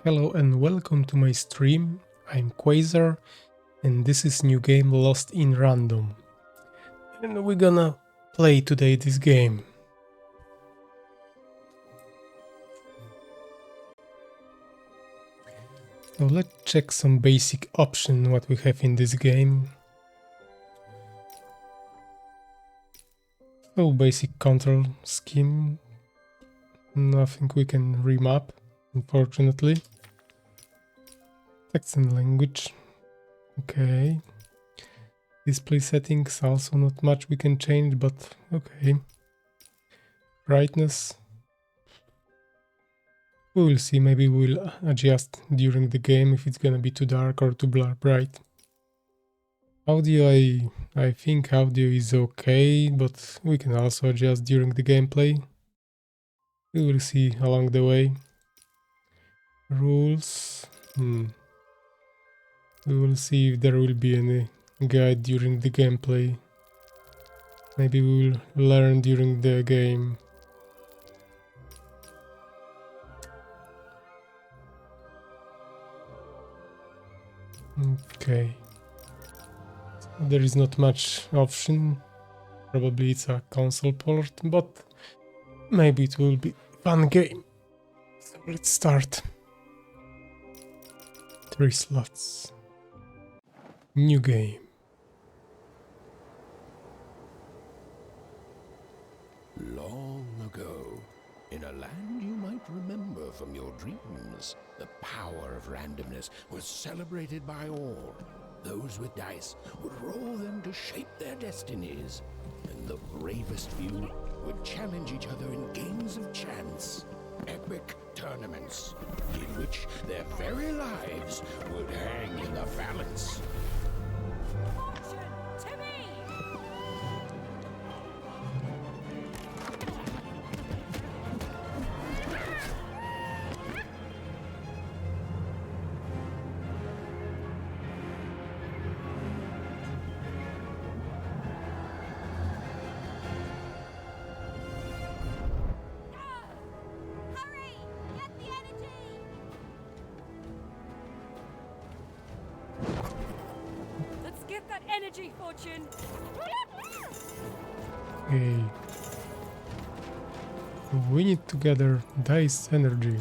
Hello and welcome to my stream. I'm Quasar and this is new game Lost in Random. And we're gonna play today this game. So let's check some basic options what we have in this game. So basic control scheme. Nothing we can remap, unfortunately. Text and language. Okay. Display settings, also not much we can change, but okay. Brightness. We will see, maybe we'll adjust during the game if it's gonna be too dark or too bright. Audio, I think audio is okay, but we can also adjust during the gameplay. We will see along the way. Rules. We will see if there will be any guide during the gameplay. Maybe we will learn during the game. Okay. There is not much option. Probably it's a console port, but maybe it will be fun game. So let's start. 3 slots. New game. Long ago, in a land you might remember from your dreams, the power of randomness was celebrated by all. Those with dice would roll them to shape their destinies, and the bravest few would challenge each other in games of chance. Epic tournaments, in which their very lives would hang in the balance. Get that energy, Fortune! Okay. We need to gather dice energy.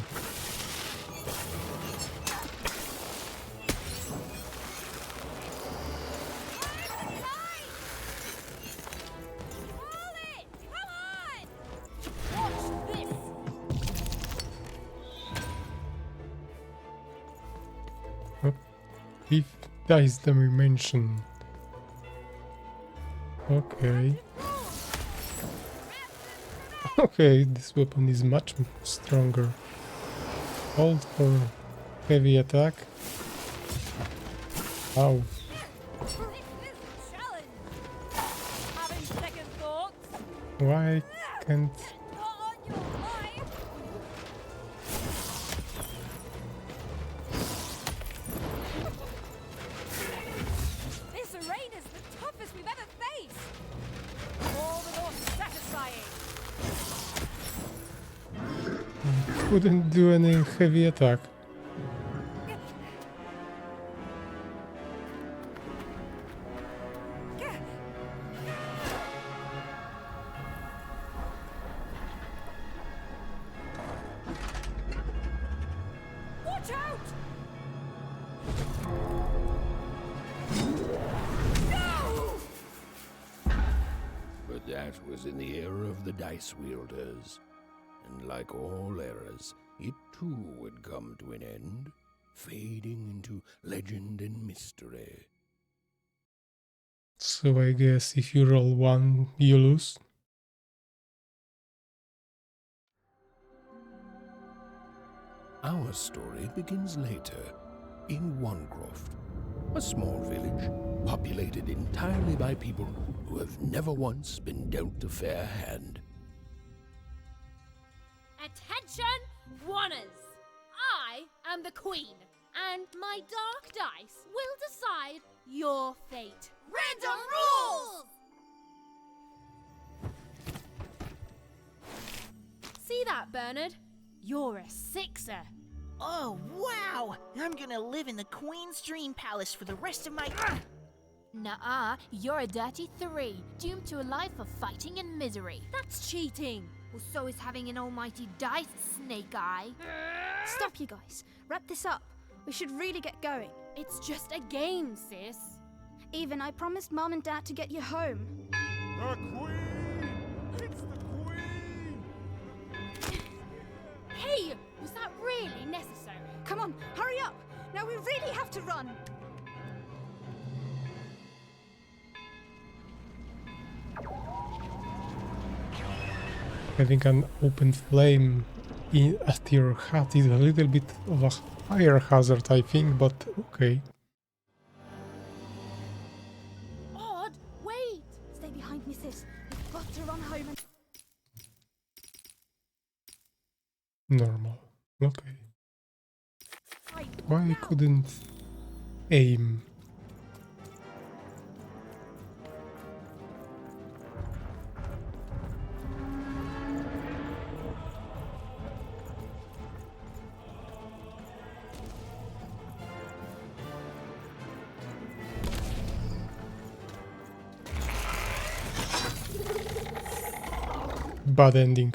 If dice dimension. Okay. Okay, this weapon is much stronger. Hold for heavy attack. Ow. Why can't... Couldn't do any heavy attack. Watch out! No! But that was in the era of the dice wielders. And like all eras, it too would come to an end, fading into legend and mystery. So I guess if you roll 1, you lose. Our story begins later, in Wanecroft, a small village populated entirely by people who have never once been dealt a fair hand. Attention, Oners! I am the Queen, and my dark dice will decide your fate. Random rules! See that, Bernard? You're a 6er. Oh, wow! I'm gonna live in the Queen's Dream Palace for the rest of my... Nuh-uh, you're a dirty 3, doomed to a life of fighting and misery. That's cheating. Well, so is having an almighty dice, Snake Eye. Stop, you guys. Wrap this up. We should really get going. It's just a game, sis. Even I promised Mom and Dad to get you home. The Queen! It's the Queen! Hey, was that really necessary? Come on, hurry up! Now we really have to run! Having an open flame at your hat is a little bit of a fire hazard, I think, but okay. Odd, wait! Stay behind me, sis. We've got to run home and... Normal. Okay. Why I couldn't aim? Bad ending.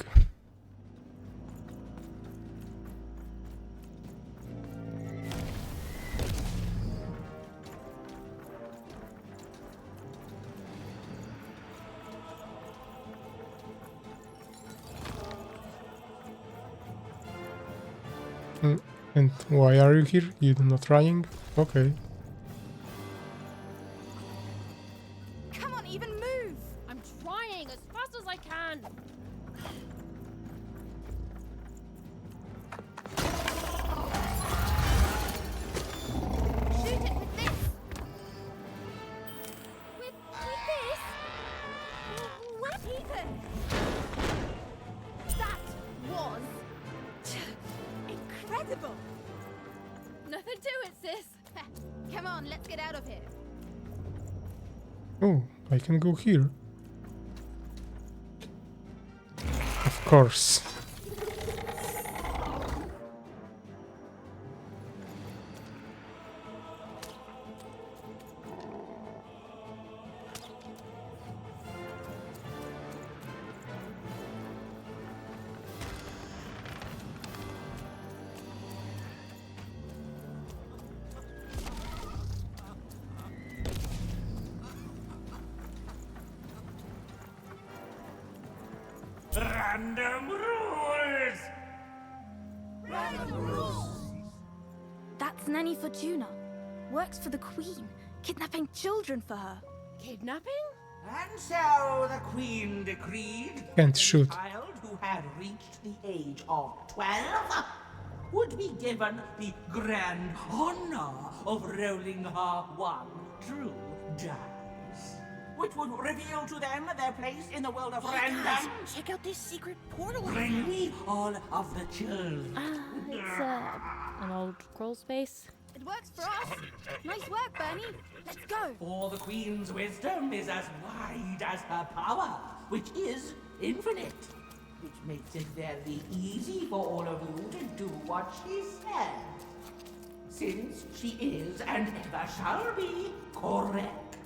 And why are you here? You're not trying? Okay. Come on, even move! I'm trying as fast as I can. Shoot it with this! With this? What, Ethan? That was... incredible! Nothing to it, sis. Come on, let's get out of here. Oh, I can go here. Of course. Random rules! That's Nanny Fortuna. Works for the Queen, kidnapping children for her. Kidnapping? And so the Queen decreed Can't that shoot. a child who had reached the age of 12 would be given the grand honor of rolling her one true dice, which would reveal to them their place in the world of Hey guys, random. check out this secret portal I Bring found. me all of the children. It's an old crawl space. It works for us. Nice work, Bernie. Let's go. For the Queen's wisdom is as wide as her power, which is infinite. Which makes it very easy for all of you to do what she said. Since she is and ever shall be correct.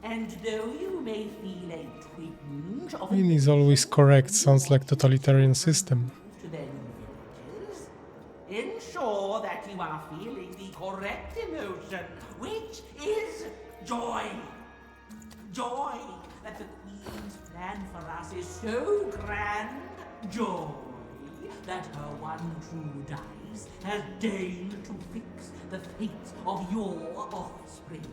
And though you may feel a twinge of Queen is always correct, sounds like totalitarian system. to their new villages, ensure that you are feeling the correct emotion, which is joy. Joy that the Queen's plan for us is so grand. Joy that her one true dice has deigned to fix the fate of your offspring.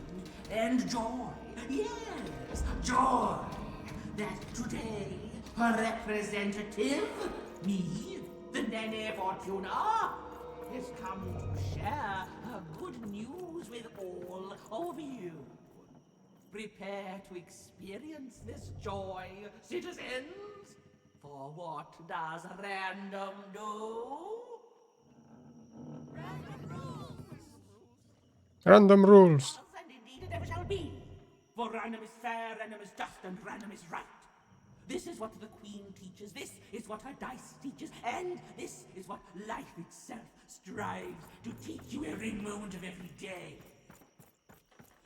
And joy, yes, joy that today her representative, me, the Nene Fortuna, has come to share her good news with all of you. Prepare to experience this joy, citizens. For what does random do? Random rules. And indeed it ever shall be. For random is fair, random is just, and random is right. This is what the Queen teaches, this is what her dice teaches, and this is what life itself strives to teach you every moment of every day.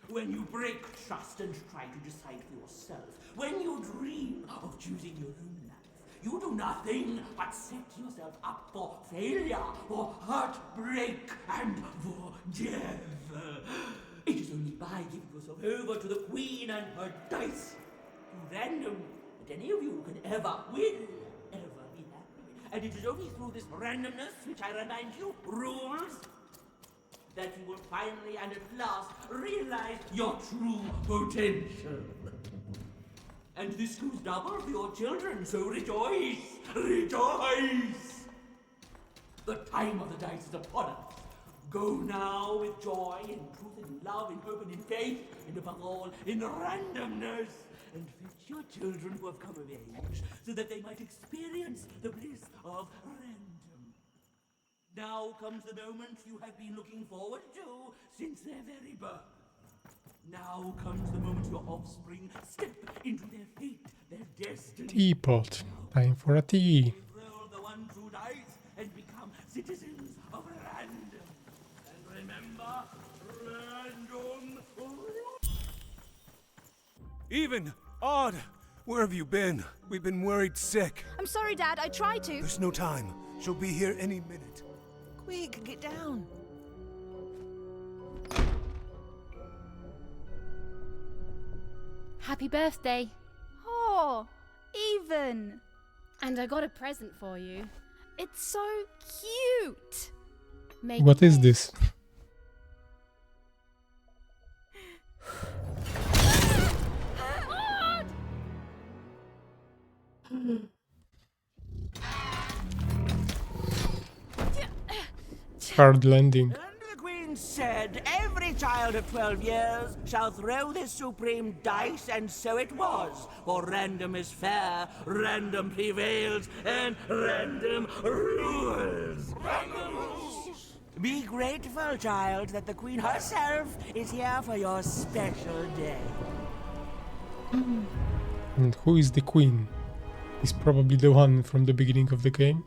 When you break trust and try to decide for yourself, when you dream of choosing your own life, you do nothing but set yourself up for failure, for heartbreak, and for death. It is only by giving yourself over to the Queen and her dice, to random, that any of you can will ever be happy. And it is only through this randomness, which I remind you, rules, that you will finally and at last realize your true potential. And this goes double for your children, so rejoice! Rejoice! The time of the dice is upon us. Go now with joy, in truth, and in love, in hope, and in faith, and above all, in randomness. And fetch your children who have come of age, so that they might experience the bliss of random. Now comes the moment you have been looking forward to since their very birth. Now comes the moment your offspring step into their fate, their destiny. Teapot. Time for a tea. Roll the one true dice and become citizens of random. And remember, random. Even! Odd! Where have you been? We've been worried sick. I'm sorry, Dad. I tried to. There's no time. She'll be here any minute. Quick, get down. Happy birthday. Oh, Even. And I got a present for you. It's so cute. Make What is this. this? Hard landing. And the Queen said, every child of 12 years shall throw this supreme dice, and so it was. For random is fair, random prevails, and random rules. Random rules! Be grateful, child, that the Queen herself is here for your special day. And who is the queen? Is probably the one from the beginning of the game.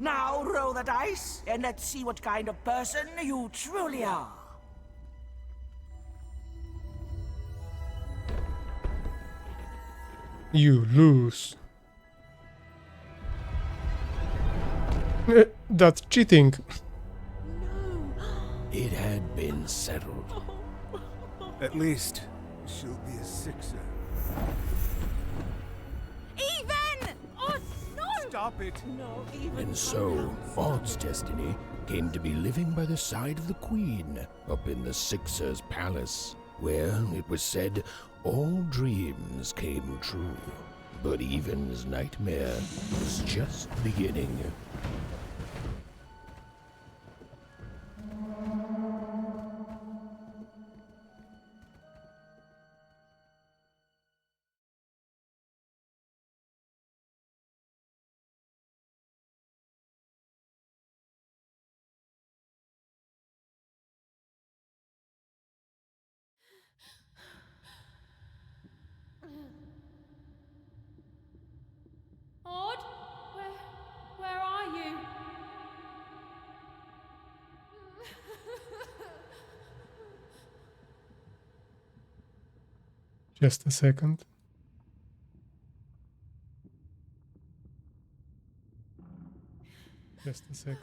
Now roll the dice, and let's see what kind of person you truly are. You lose. That's cheating. It had been settled. At least, she'll be a sixer. Even! Oh, no! Stop it! No, even And so, Odd's destiny came to be living by the side of the Queen up in the Sixer's palace, where, it was said, all dreams came true. But Even's nightmare was just beginning. Odd? Where are you? Just a second. Just a second.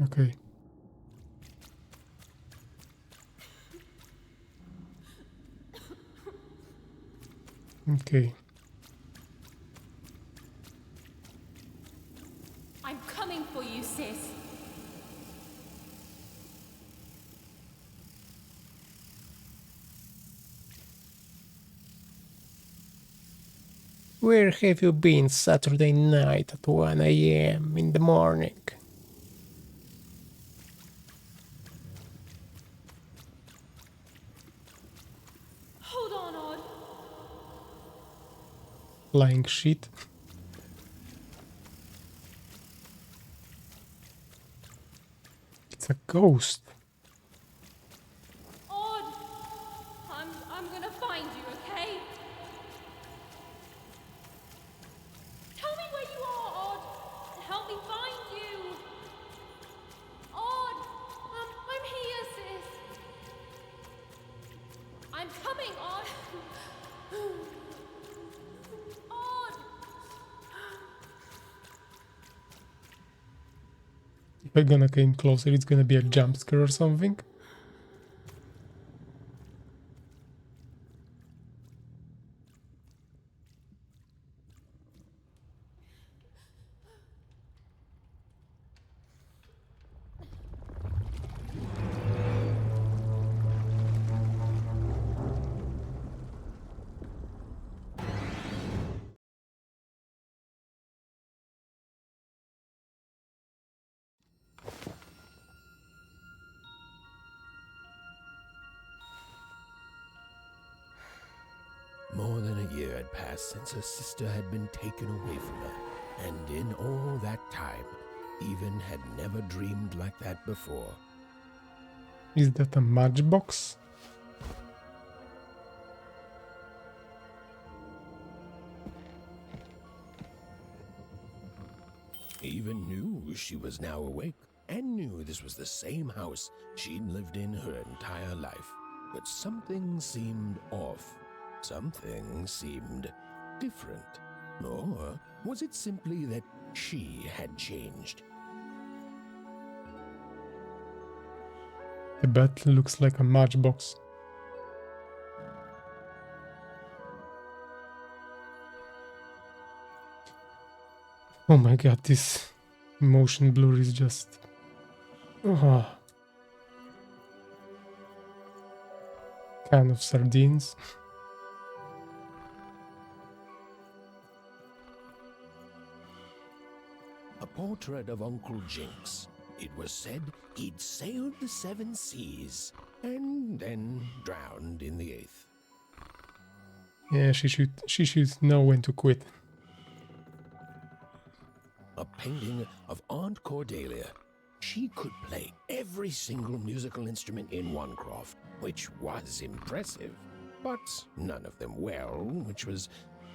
Okay. Okay. I'm coming for you, sis. Where have you been Saturday night at 1 a.m. in the morning? Hold on, Odd. flying shit. It's a ghost. Odd! I'm gonna find you, okay? Tell me where you are, Odd! Help me find you! Odd! I'm here, sis! I'm coming, Odd! Odd! If I'm gonna come closer, it's gonna be a jump scare or something. More than a year had passed since her sister had been taken away from her, and in all that time, Even had never dreamed like that before. Is that a matchbox? Even knew she was now awake, and knew this was the same house she'd lived in her entire life. But something seemed off. Something seemed different. Or was it simply that she had changed? The bed looks like a matchbox. Oh my god, this motion blur is just... Kind of sardines. A portrait of Uncle Jinx. It was said he'd sailed the 7 seas and then drowned in the 8th. Yeah, she should know when to quit. A painting of Aunt Cordelia. She could play every single musical instrument in Onecroft, which was impressive, but none of them well, which was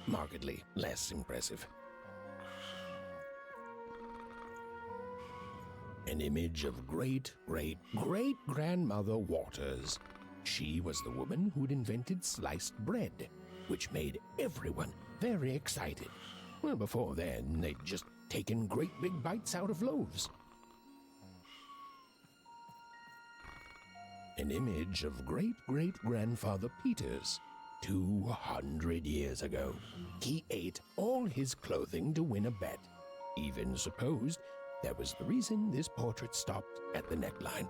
markedly less impressive. An image of great-great-great-grandmother Waters. She was the woman who'd invented sliced bread, which made everyone very excited. Well, before then, they'd just taken great big bites out of loaves. An image of great-great-grandfather Peters. 200 years ago, he ate all his clothing to win a bet. Even supposed that was the reason this portrait stopped at the neckline.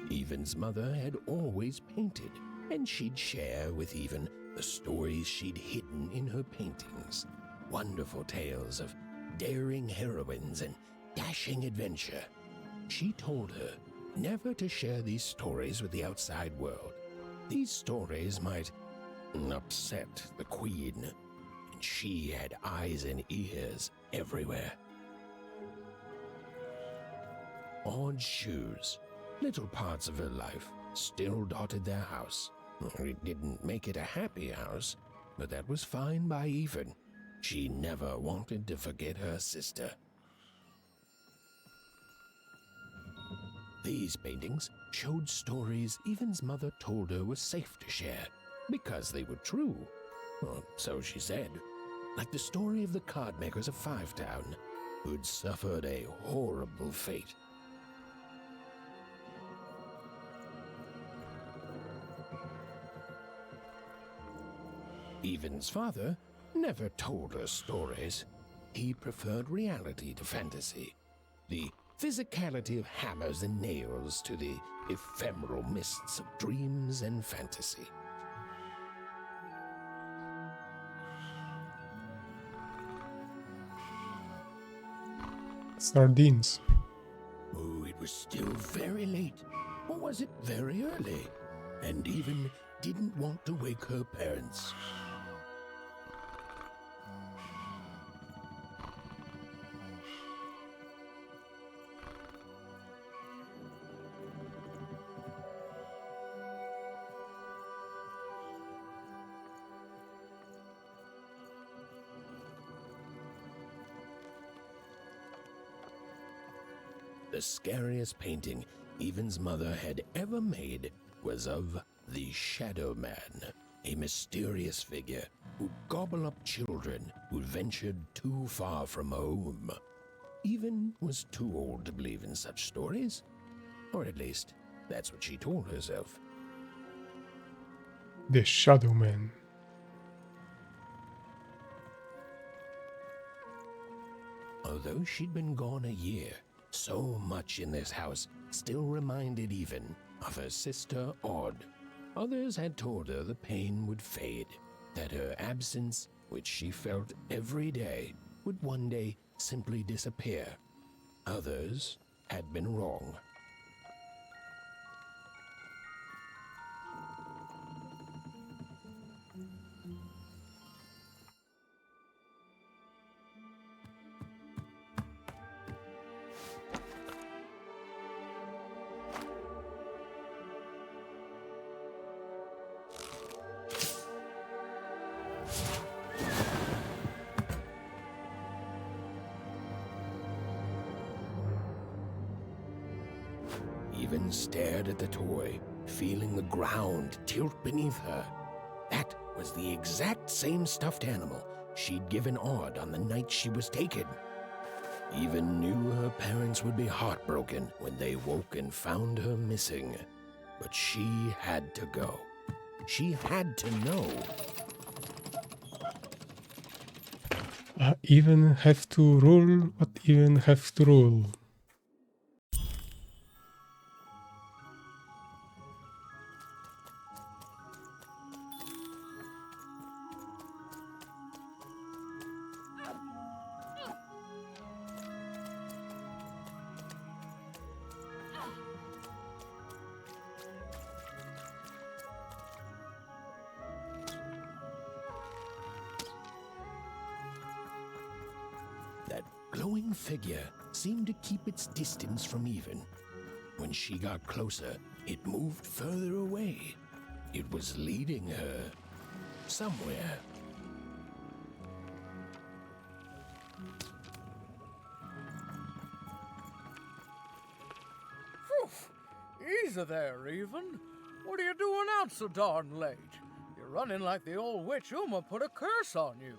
Even's mother had always painted, and she'd share with Even the stories she'd hidden in her paintings. Wonderful tales of daring heroines and dashing adventure. She told her never to share these stories with the outside world. These stories might upset the Queen, and she had eyes and ears everywhere. Odd shoes, little parts of her life, still dotted their house. It didn't make it a happy house, but that was fine by Even. She never wanted to forget her sister. These paintings showed stories Even's mother told her were safe to share, because they were true. Or so she said. Like the story of the card makers of Five Town, who'd suffered a horrible fate. Even's father never told her stories. He preferred reality to fantasy. The physicality of hammers and nails to the ephemeral mists of dreams and fantasy. Sardines. Oh, it was still very late. Or was it very early? and even didn't want to wake her parents. The scariest painting Evan's mother had ever made was of the Shadow Man, a mysterious figure who'd gobble up children who'd ventured too far from home. Evan was too old to believe in such stories, or at least that's what she told herself. The Shadow Man. Although she'd been gone a year, so much in this house still reminded Even of her sister Odd. Others had told her the pain would fade, that her absence, which she felt every day, would one day simply disappear. Others had been wrong. Even stared at the toy, feeling the ground tilt beneath her. That was the exact same stuffed animal she'd given Odd on the night she was taken. Even knew her parents would be heartbroken when they woke and found her missing. But she had to go. She had to know. Even have to rule, but even have to rule. That glowing figure seemed to keep its distance from Even. When she got closer, it moved further away. It was leading her somewhere. Easy there, Even. What are you doing out so darn late? You're running like the old witch Uma put a curse on you.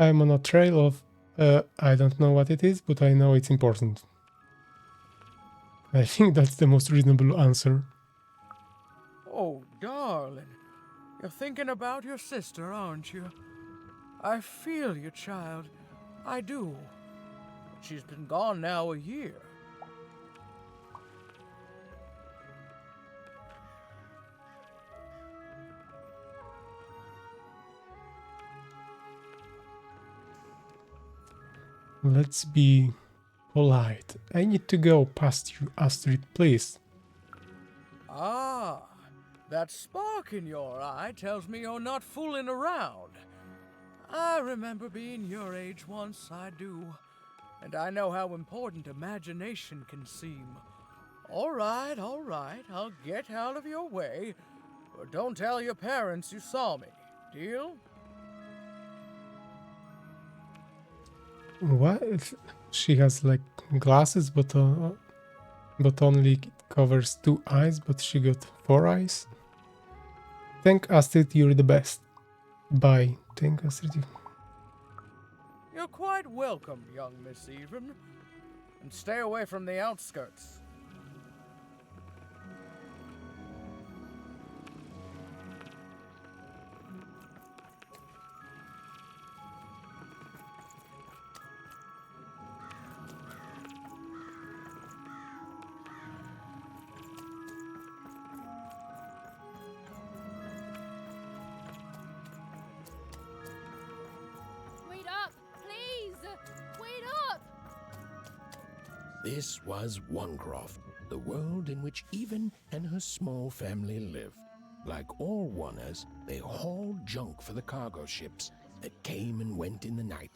I'm on a trail of... I don't know what it is, but I know it's important. I think that's the most reasonable answer. Oh, darling. You're thinking about your sister, aren't you? I feel you, child. I do. She's been gone now a year. Let's be polite. I need to go past you, Astrid, please. Ah, that spark in your eye tells me you're not fooling around. I remember being your age once, I do. And I know how important imagination can seem. All right, I'll get out of your way. But don't tell your parents you saw me. Deal? What? She has like glasses, but only covers 2 eyes, but she got 4 eyes. Thank Astrid, you're the best. Bye. Thank Astrid. You're quite welcome, young Miss Even. And stay away from the outskirts. This was Onecroft, the world in which Even and her small family lived. Like all Oners, they hauled junk for the cargo ships that came and went in the night.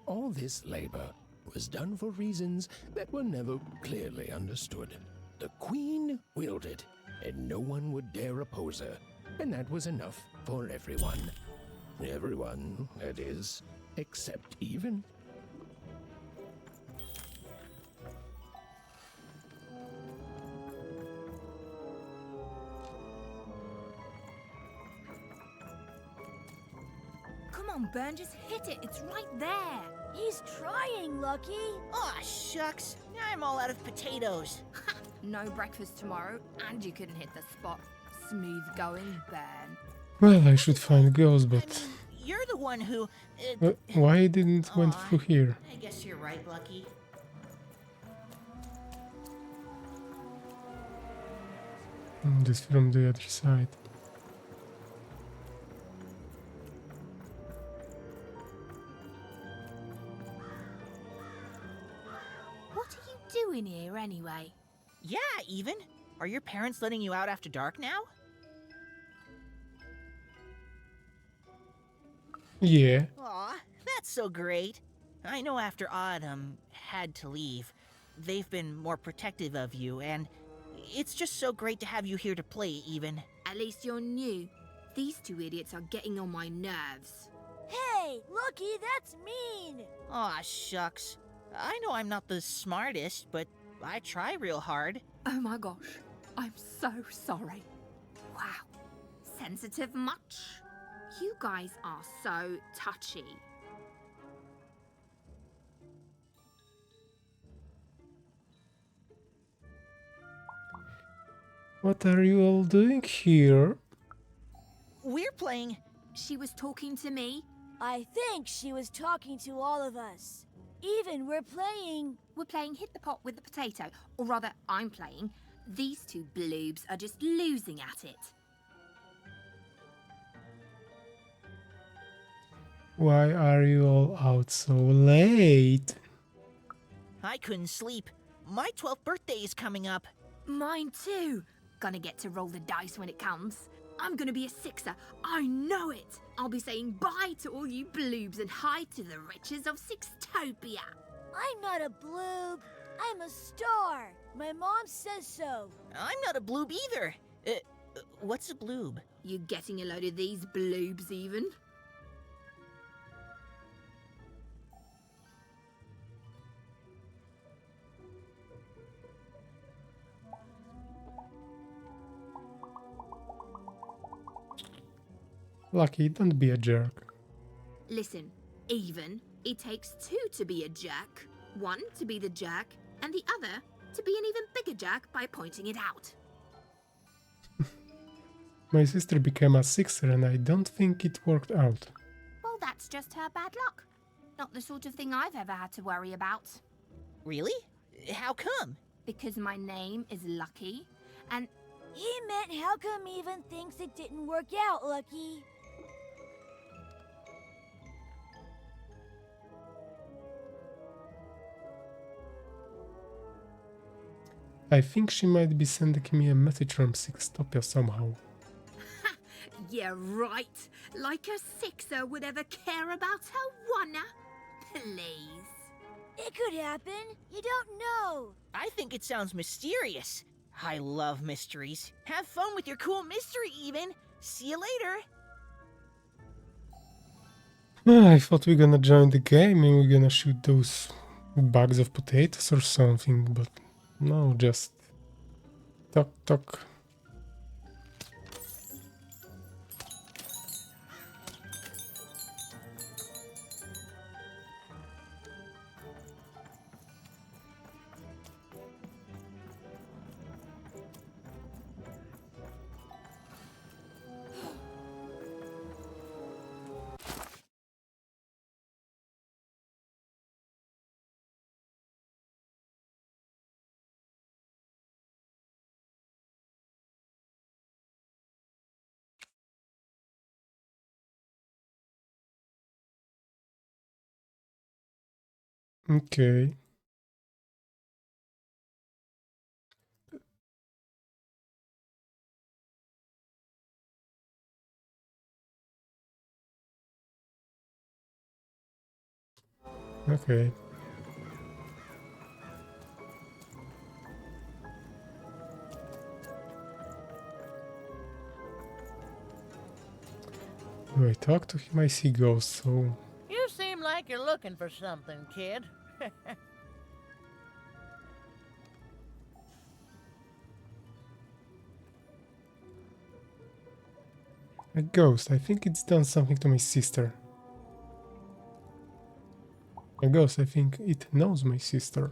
All this labor was done for reasons that were never clearly understood. The Queen willed it, and no one would dare oppose her, and that was enough for everyone. Everyone, that is, except Even. Come on, Burn, just hit it. It's right there. He's trying, Lucky. Aw, shucks. I'm all out of potatoes. No breakfast tomorrow, and you couldn't hit the spot. Smooth going, Burn. Well, I should find Ghost, I but mean, you're the one who... why didn't went Aw, through here? I guess you're right, Lucky. Just from the other side. What are you doing here, anyway? Yeah, Even. Are your parents letting you out after dark now? Yeah. Aw, that's so great. I know after Autumn had to leave, they've been more protective of you, and it's just so great to have you here to play, Even. At least you're new. These two idiots are getting on my nerves. Hey, Lucky, that's mean. Aw, shucks. I know I'm not the smartest, but I try real hard. Oh my gosh, I'm so sorry. Wow, sensitive much? You guys are so touchy. What are you all doing here? We're playing... She was talking to me. I think she was talking to all of us. Even we're playing... We're playing hit the pot with the potato, or rather, I'm playing. These two bloobs are just losing at it. Why are you all out so late? I couldn't sleep. My 12th birthday is coming up. Mine too. Gonna get to roll the dice when it comes. I'm gonna be a sixer. I know it. I'll be saying bye to all you bloobs and hi to the riches of Sixtopia. I'm not a bloob. I'm a star. My mom says so. I'm not a bloob either. What's a bloob? You getting a load of these bloobs even? Lucky, don't be a jerk. Listen, Even, it takes two to be a jerk. One to be the jerk, and the other to be an even bigger jerk by pointing it out. My sister became a sixer and I don't think it worked out. Well, that's just her bad luck. Not the sort of thing I've ever had to worry about. Really? How come? Because my name is Lucky, and He meant how come Even thinks it didn't work out, Lucky? I think she might be sending me a message from Sixtopia somehow. yeah, right. Like a sixer would ever care about her oneer. Please. It could happen. You don't know. I think it sounds mysterious. I love mysteries. Have fun with your cool mystery, Even. See you later. I thought we're gonna join the game and we're gonna shoot those bags of potatoes or something, but no, just talk, talk. Okay. Okay. When I talk to him, I see ghosts, so... You seem like you're looking for something, kid. A ghost. I think it's done something to my sister. A ghost. I think it knows my sister.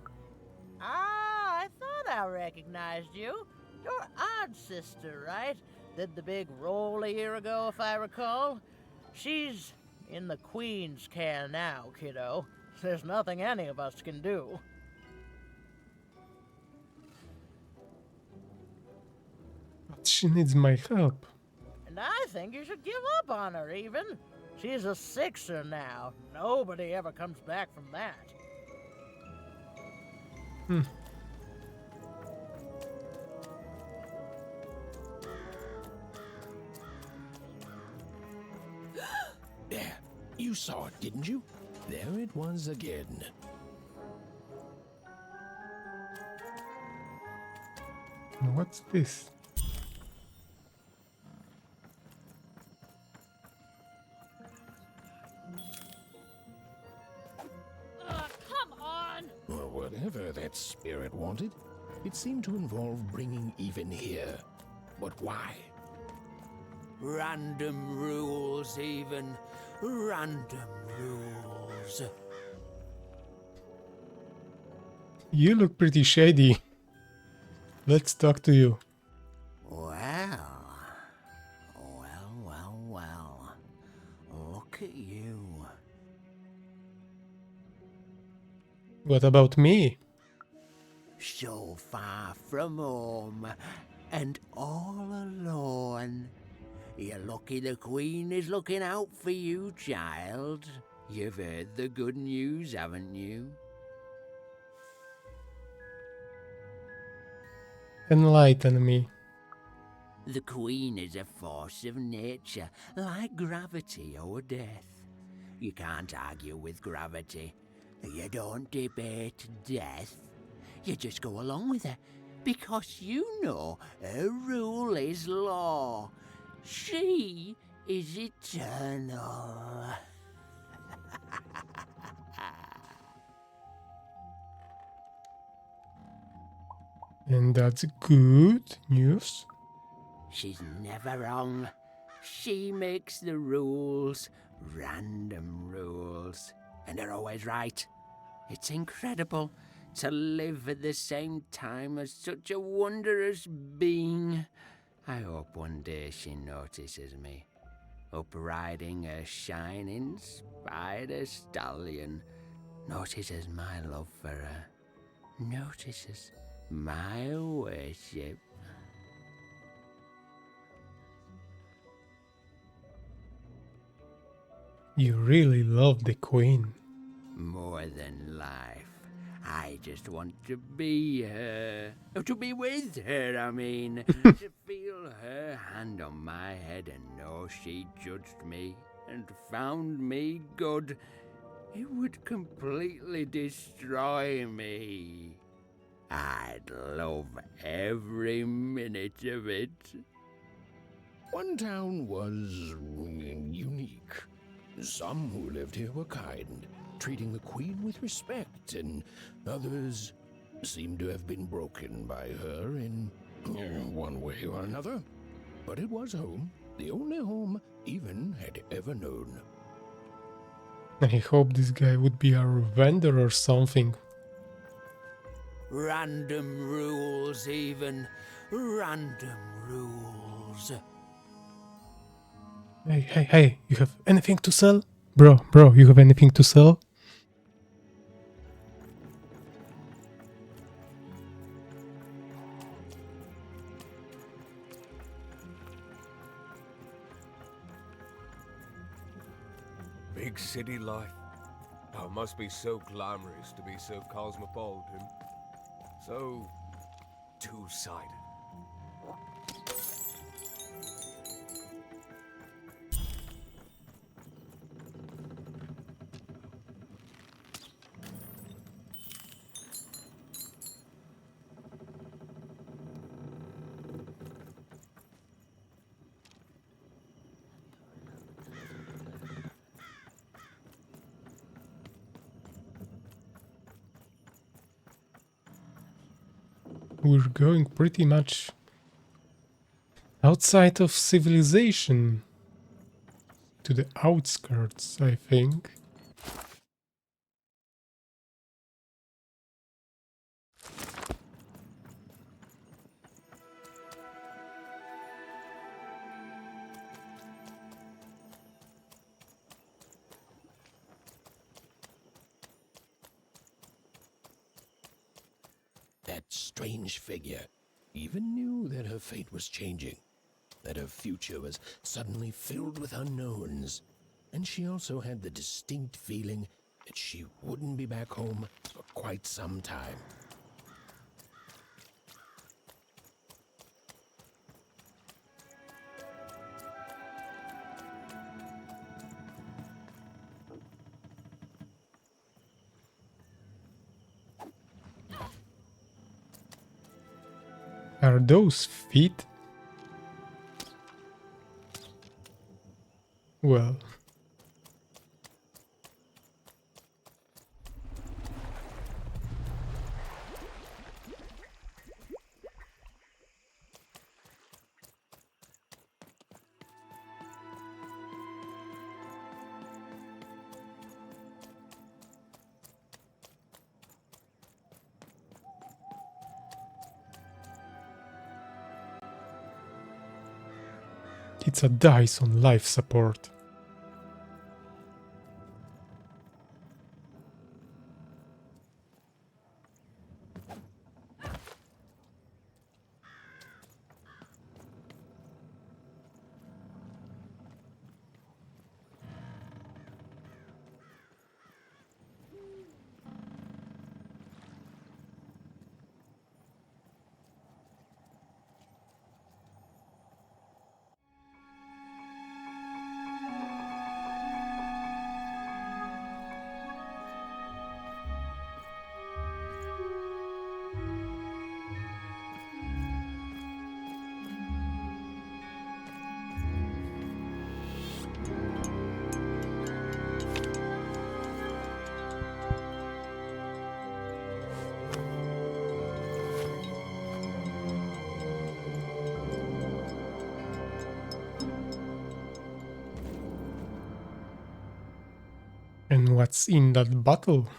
Ah, I thought I recognized you. You're Odd's sister, right? Did the big roll a year ago, if I recall. She's in the Queen's care now, kiddo. There's nothing any of us can do. But she needs my help. And I think you should give up on her, even. She's a sixer now. Nobody ever comes back from that. There, you saw it, didn't you? There it was again. And what's this? Come on! Or whatever that spirit wanted. It seemed to involve bringing even here. But why? Random rules, even. Random rules. You look pretty shady. Let's talk to you. Well. Well. Look at you. What about me? So far from home, and all alone. You're lucky the Queen is looking out for you, child. You've heard the good news, haven't you? Enlighten me. The Queen is a force of nature, like gravity or death. You can't argue with gravity. You don't debate death. You just go along with her, because you know her rule is law. She is eternal. And that's good news. She's never wrong. She makes the rules, random rules, and they're always right. It's incredible to live at the same time as such a wondrous being. I hope one day she notices me, up riding a shining spider stallion, notices my love for her, notices my worship. You really love the Queen. More than life. I just want to be her. To be with her, I mean. To feel her hand on my head and know she judged me and found me good. It would completely destroy me. I'd love every minute of it. One town was unique. Some who lived here were kind, treating the Queen with respect, and others seemed to have been broken by her in one way or another. But it was home, the only home Even had ever known. I hope this guy would be our vendor or something. Random rules, even. Random rules. Hey, you have anything to sell? Bro, you have anything to sell? Big city life. Oh, it must be so glamorous to be so cosmopolitan. So two-sided. We're going pretty much outside of civilization. To the outskirts, I think. That strange figure even knew that her fate was changing, that her future was suddenly filled with unknowns, and she also had the distinct feeling that she wouldn't be back home for quite some time. Are those feet? Well, it's a dice on life support. And what's in that bottle?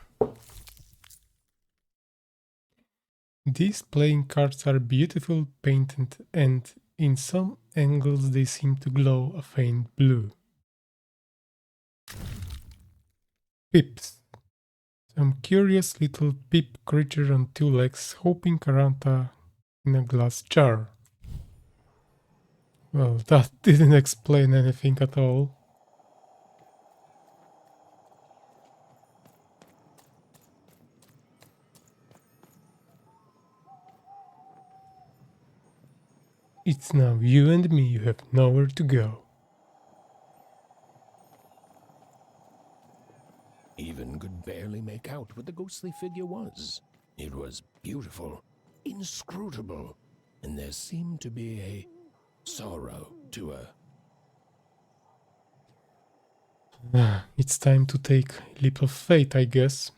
These playing cards are beautiful painted and in some angles they seem to glow a faint blue. Pips. Some curious little pip creature on two legs hopping around in a glass jar. Well, that didn't explain anything at all. It's now you and me, you have nowhere to go. Even could barely make out what the ghostly figure was. It was beautiful, inscrutable, and there seemed to be a sorrow to her. It's time to take a leap of faith, I guess.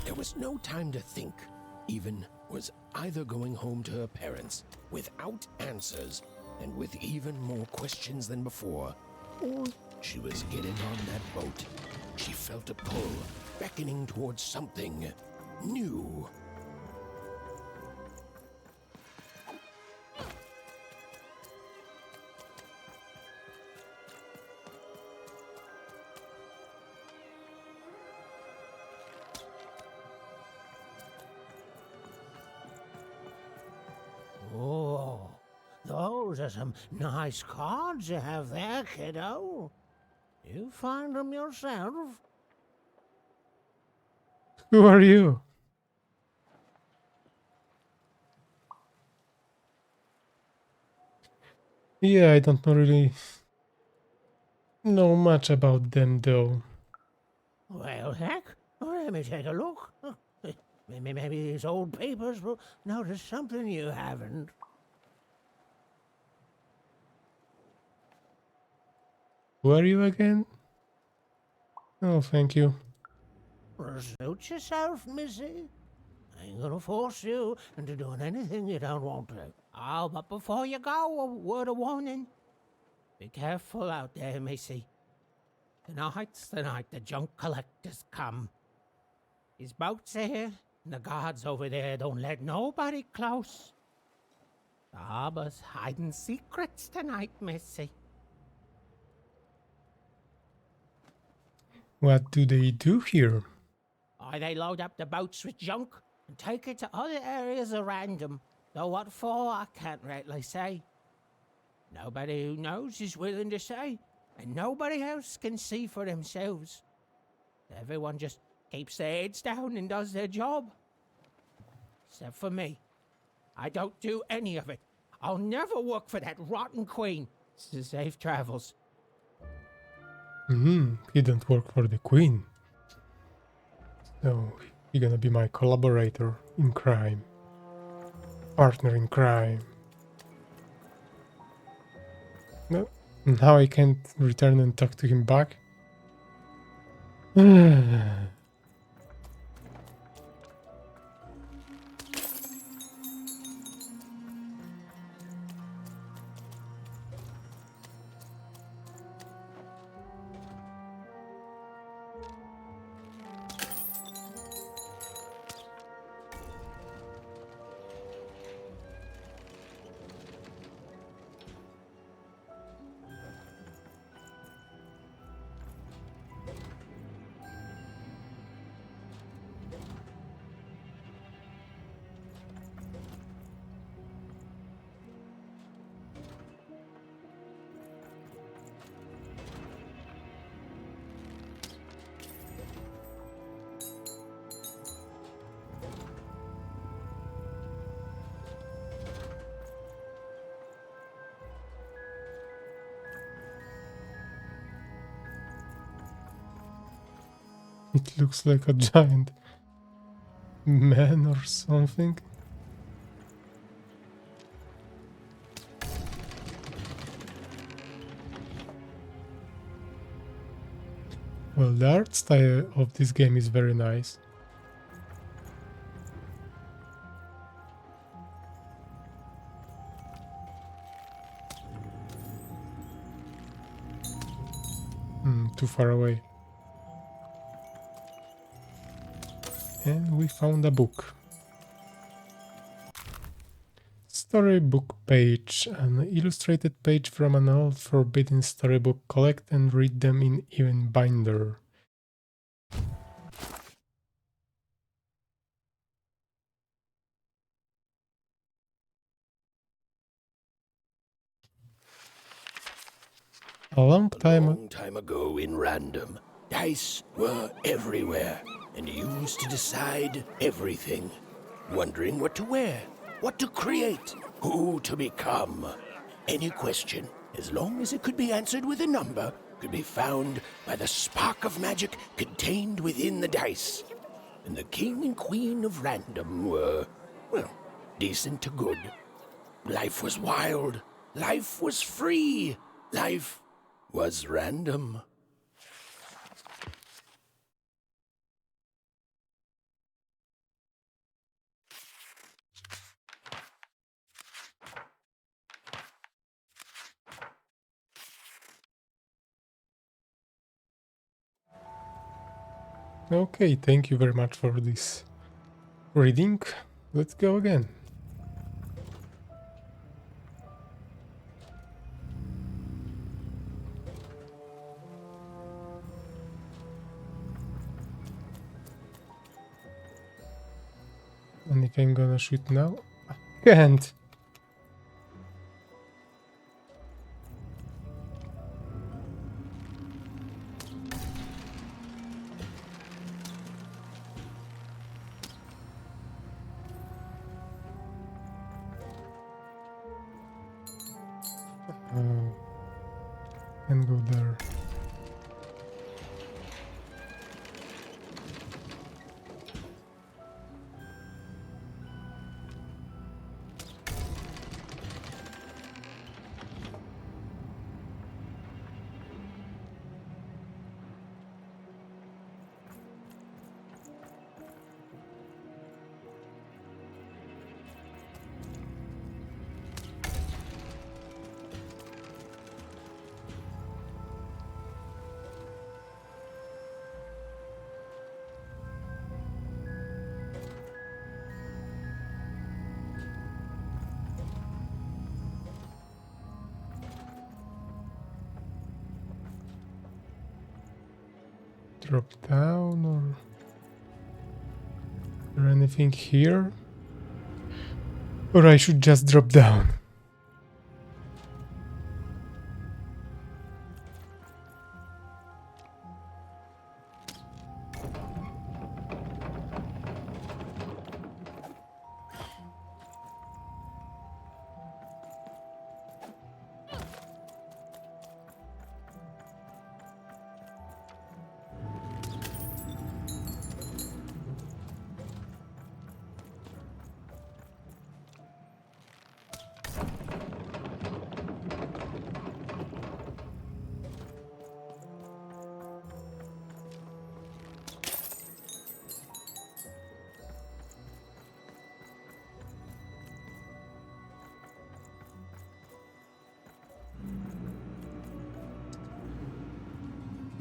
There was no time to think. Even was either going home to her parents without answers and with even more questions than before, or she was getting on that boat. She felt a pull, beckoning towards something new. Oh, those are some nice cards you have there, kiddo. You find them yourself? Who are you? Yeah, I don't know really know much about them though. Well, heck, let me take a look. Maybe these old papers will notice something you haven't. Who are you again? Oh, thank you. Suit yourself, missy. I ain't gonna force you into doing anything you don't want to. Oh, but before you go, a word of warning. Be careful out there, missy. Tonight's the night the junk collectors come. His boat's here, and the guards over there don't let nobody close. The harbor's hiding secrets tonight, missy. What do they do here? Or they load up the boats with junk and take it to other areas at random. Though what for, I can't rightly say. Nobody who knows is willing to say, and nobody else can see for themselves. Everyone just keeps their heads down and does their job. Except for me. I don't do any of it. I'll never work for that rotten queen. Safe travels. He don't work for the queen. So, you're gonna be my collaborator in crime. Partner in crime. No, now I can't return and talk to him back. It looks like a giant man or something. Well, the art style of this game is very nice. Too far away. And we found a book. Storybook page, an illustrated page from an old forbidden storybook. Collect and read them in even binder. A long time ago in Random, dice were everywhere and used to decide everything. Wondering what to wear, what to create, who to become. Any question, as long as it could be answered with a number, could be found by the spark of magic contained within the dice. And the king and queen of Random were, well, decent to good. Life was wild. Life was free. Life was random. Okay, thank you very much for this reading. Let's go again. And if I'm gonna shoot now, I can't. And go there. drop down, or is there anything here? Or I should just drop down?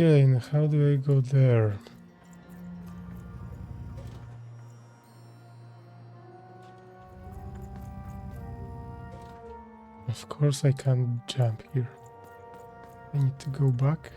Okay, and how do I go there? Of course I can't jump here. I need to go back.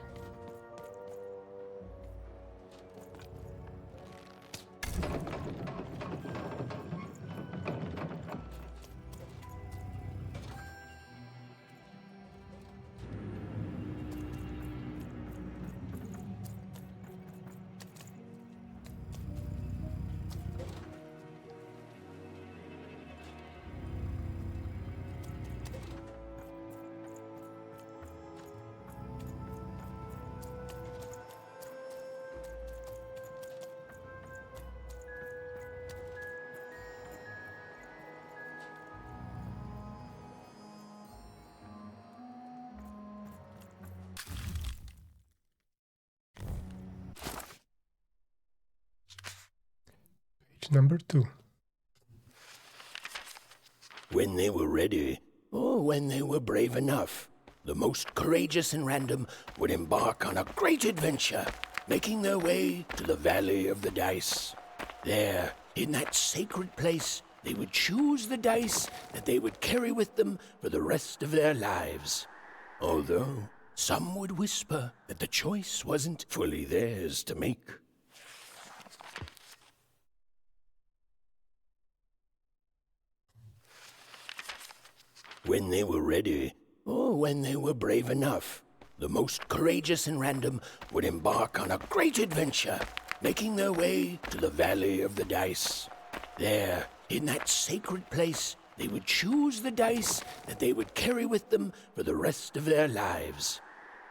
Page number 2. When they were ready, or when they were brave enough, the most courageous and random would embark on a great adventure, making their way to the Valley of the Dice. There, in that sacred place, they would choose the dice that they would carry with them for the rest of their lives. Although some would whisper that the choice wasn't fully theirs to make. When they were ready, or when they were brave enough, the most courageous and random would embark on a great adventure, making their way to the Valley of the Dice. There, in that sacred place, they would choose the dice that they would carry with them for the rest of their lives.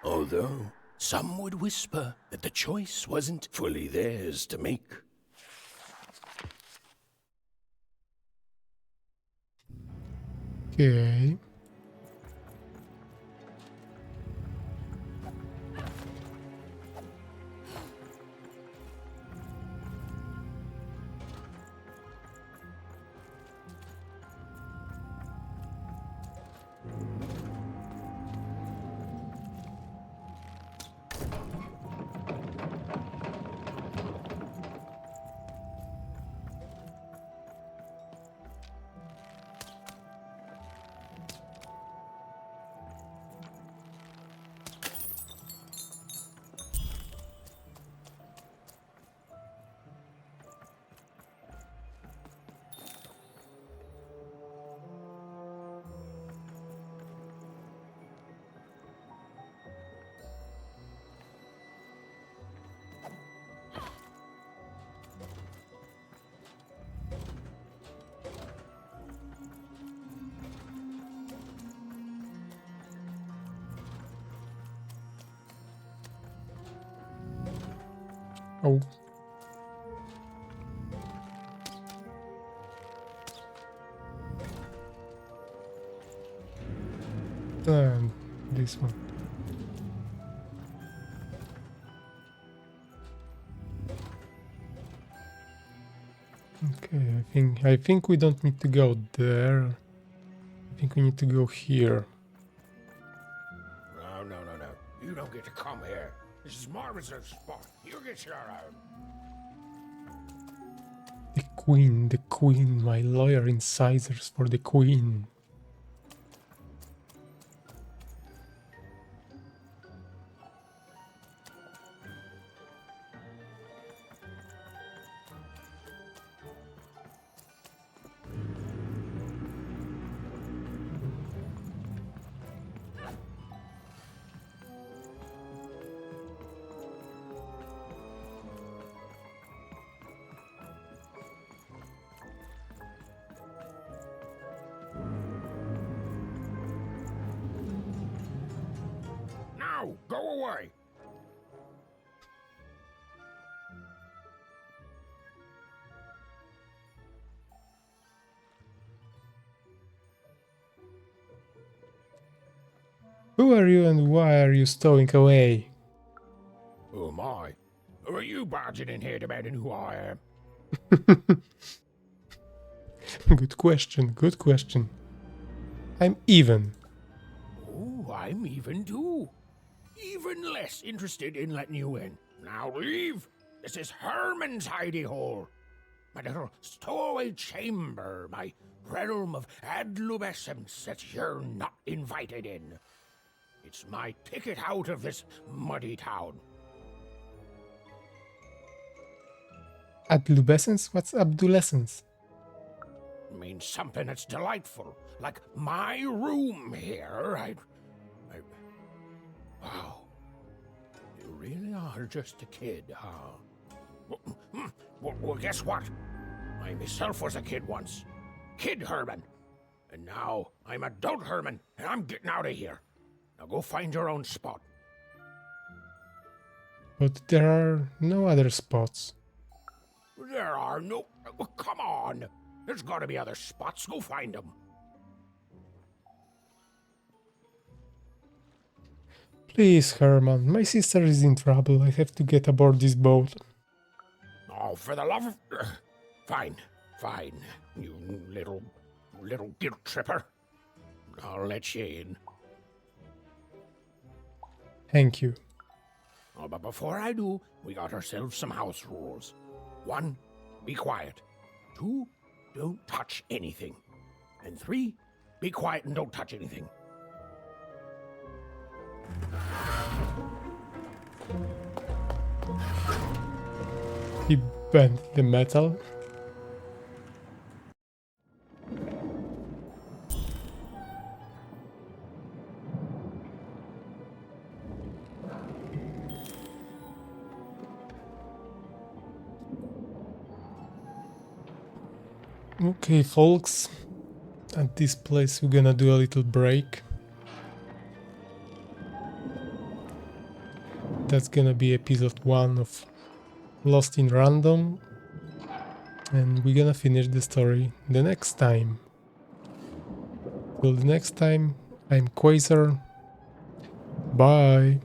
Although some would whisper that the choice wasn't fully theirs to make. Okay. Oh. And this one. Okay, I think we don't need to go there. I think we need to go here. No. You don't get to come here. This is my reserved spot. You get your own. The queen, my lawyer incisors for the queen. you! Go away! Who are you and why are you stowing away? Who am I? Who are you barging in here demanding who I am? Good question, good question. I'm even. Oh, I'm even too. Even less interested in letting you in. Now leave. This is Herman's hidey hole. My little stowaway chamber, my realm of adolescence that you're not invited in. It's my ticket out of this muddy town. Adolescence? What's adolescence? Means something that's delightful, like my room here. Wow. You really are just a kid, huh? Well, guess what? I myself was a kid once. Kid Herman. And now I'm adult Herman, and I'm getting out of here. Now go find your own spot. But there are no other spots. There are no... Oh, come on. There's gotta be other spots. Go find them. Please, Herman, my sister is in trouble. I have to get aboard this boat. Oh, for the love of... Fine, fine, you little guilt tripper. I'll let you in. Thank you. Oh, but before I do, we got ourselves some house rules. 1, be quiet. 2, don't touch anything. And 3, be quiet and don't touch anything. He bent the metal. Okay, folks, at this place we're gonna do a little break. That's gonna be episode 1 of Lost in Random, and we're gonna finish the story the next time. Till the next time, I'm Quasar. Bye.